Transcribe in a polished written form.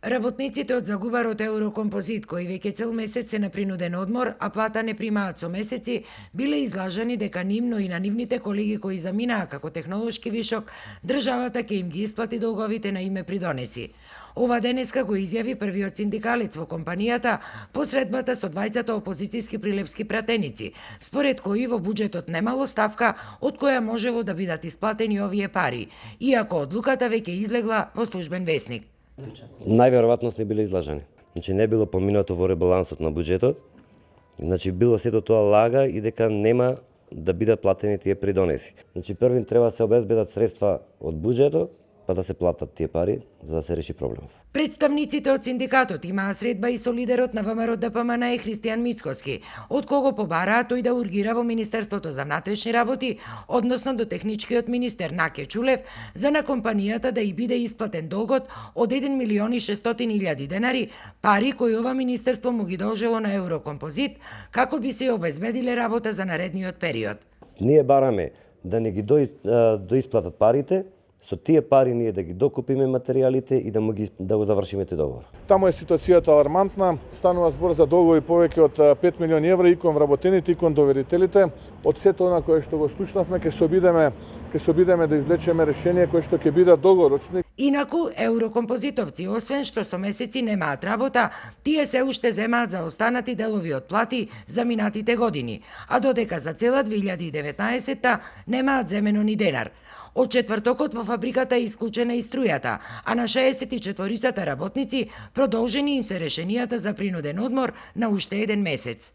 Работниците од загубарот Еврокомпозит, кои веќе цел месец се на принуден одмор, а плата не примаат со месеци, биле излажани дека нивно и на нивните колеги кои заминаа како технолошки вишок, државата ќе им ги исплати долговите на име придонеси. Ова денеска го изјави првиот синдикалец во компанијата по средбата со двајцата опозицијски прилепски пратеници, според кои во буџетот немало ставка од која можело да бидат исплатени овие пари, иако одлуката веќе излегла во службен весник. Најверојатно сме биле излажани. Значи не било поминато во ребалансот на буџетот. Значи било сето тоа лага и дека нема да бидат платени тие придонеси. Значи првин треба да се обезбедат средства од буџетот, па да се платат тие пари за да се реши проблемот. Представниците од синдикатот имаа средба и со лидерот на ВМРО ДПМН Христијан Мицкоски, од кого побараа тој да ургира во Министерството за внатрешни работи, односно до техничкиот министер Наке Чулев, за на компанијата да и биде исплатен долгот од 1.600.000 денари, пари кои ова министерство му ги должело на Еврокомпозит, како би се обезбедиле работа за наредниот период. Ние бараме да не ги доисплатат парите, со тие пари ние да ги докупиме материјалите и да го завршиме тој договор. Таму е ситуацијата алармантна, станува збор за долгови повеќе од 5 милиони евра и кон вработените и кон доверителите. Од сето она кое што го слушнавме ќе се обидеме да извлечеме решение кое што ќе биде долгорочни. Инаку, еврокомпозитовци, освен што со месеци немаат работа, тие се уште земаат за останати делови од плати за минатите години, а додека за цела 2019 немаат земено ни денар. Од четвртокот во фабриката е исклучена и струјата, а на 64-цата работници продолжени им се решенијата за принуден одмор на уште еден месец.